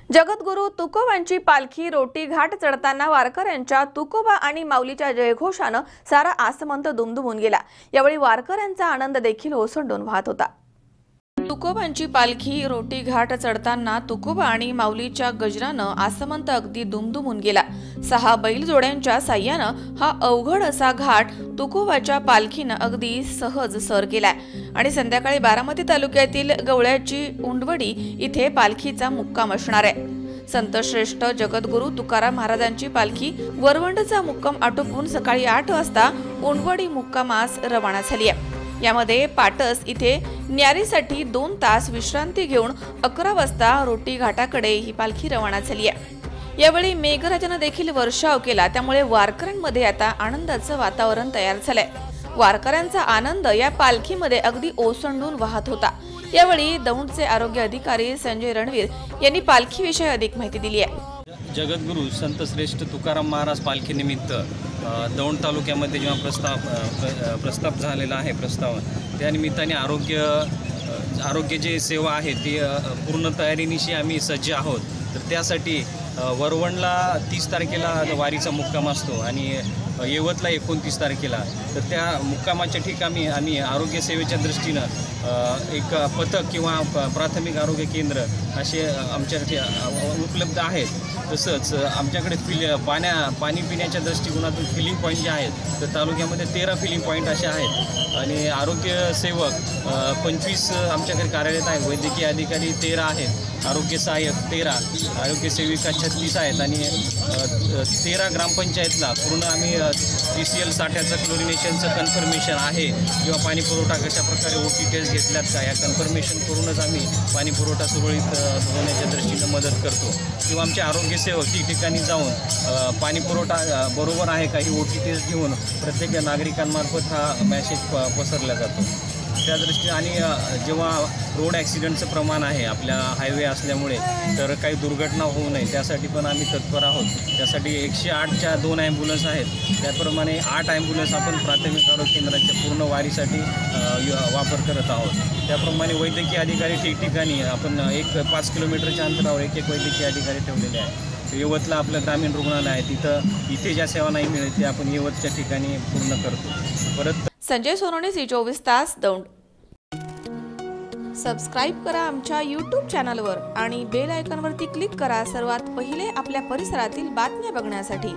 जगद्गुरू तुकोबांची पालखी रोटी घाट चढताना वारकऱ्यांच्या तुकोबा आणि माऊलीच्या जयघोषानं सारा आसमंत दुमदुमून गेला। यावेळी वारकऱ्यांचा आनंद देखील ओसंडून वाहत होता। तुकोबांची पालखी रोटी घाट चढताना तुकोबा आणि माऊलीच्या गजरानं आसमंत अगदी दुमदुमून गेला। 6 बैलजोड्यांच्या साह्यानं हा अवघड असा घाट तुकोबाच्या पालखीनं अगदी सहज सर केलाय आणि संध्याकाळी बारामती तालुक्यातील गवळ्याची उंडवडी इथे पालखीचा मुक्काम असणार आहे। संतश्रेष्ठ जगद्गुरू तुकाराम महाराजांची पालखी वरवंडचा मुक्काम आटोपून सकाळी 8 वाजता उंडवडी मुक्कामास रवाना झाली आहे। यामध्ये पाटस इथे न्यारीसाठी 2 तास विश्रांती घेऊन 11 वाजता रोटी घाटाकडे ही पालखी रवाना झाली आहे। यावेळी मेघराजानं देखील वर्षाव केला, त्यामुळे वारकऱ्यांमध्ये आता आनंदाचं वातावरण तयार झालंय। वारकऱ्यांचा आनंद या पालखीमध्ये अगदी ओसंडून वाहत होता। यावेळी दौंडचे आरोग्य अधिकारी संजय रणवीर यांनी पालखीविषयी अधिक माहिती दिली आहे। जगद्गुरू संत श्रेष्ठ तुकाराम महाराज पालखीनिमित्त दौंड तालुक्यामध्ये जेव्हा प्रस्ताव झालेला आहे त्या निमित्ताने आरोग्य जे सेवा आहे ती पूर्ण तयारीनिशी आम्ही सज्ज आहोत। तर त्यासाठी वरवणला 30 तारखेला वारीचा मुक्काम असतो आणि येवतला 29 तारखेला। तर त्या मुक्कामाच्या ठिकाणी आम्ही आरोग्य सेवेच्या दृष्टीनं एक पथक किंवा प्राथमिक आरोग्य केंद्र असे आमच्याकडे उपलब्ध आहेत। तसंच आमच्याकडे पाणी पिण्याच्या दृष्टिकोनातून फिलिंग पॉईंट जे आहेत तर तालुक्यामध्ये 13 फिलिंग पॉईंट असे आहेत आणि आरोग्य सेवक 25 आमच्याकडे कार्यरत आहेत। वैद्यकीय अधिकारी 13 आहेत, आरोग्य सहाय्यक 13, आरोग्य सेविका 36 आहेत आणि 13 ग्रामपंचायतला पूर्ण आम्ही TCL साठ्याचं क्लोरिनेशनचं कन्फर्मेशन आहे किंवा पाणी पुरवठा कशा प्रकारे OT टेस्ट घेतल्यात का या कन्फर्मेशन करूनच आम्ही पाणी पुरवठा सुरळीत होण्याच्या दृष्टीनं मदत करतो किंवा आमचे आरोग्य सेवक ठिकठिकाणी जाऊन पाणी पुरवठा बरोबर आहे का ही OT टेस्ट घेऊन प्रत्येक नागरिकांमार्फत हा मेसेज पसरला जातो। त्या दृष्टीने आणि जेव्हा रोड ॲक्सिडेंटचं प्रमाण आहे आपल्या हायवे असल्यामुळे तर काही दुर्घटना होऊ नये त्यासाठी पण आम्ही तत्पर आहोत। त्यासाठी 108च्या 2 ॲम्ब्युलन्स आहेत, त्याप्रमाणे 8 ॲम्ब्युलन्स आपण प्राथमिक आरोग्य केंद्राच्या पूर्ण वारीसाठी वापर करत आहोत। त्याप्रमाणे वैद्यकीय अधिकारी ठिकठिकाणी आपण 5 किलोमीटरच्या अंतरावर एक वैद्यकीय अधिकारी ठेवलेले आहे। येवतला आपलं ग्रामीण रुग्णालय आहे, इथे ज्या सेवा नाही मिळत ते आपण येवतच्या ठिकाणी पूर्ण करतो। परत संजय सोनोने C24 तास दौंड। सबस्क्राइब करा आमच्या YouTube चॅनलवर आणि बेल आयकॉनवरती क्लिक करा सर्वात पहिले आपल्या परिसरातील बातम्या बघण्यासाठी।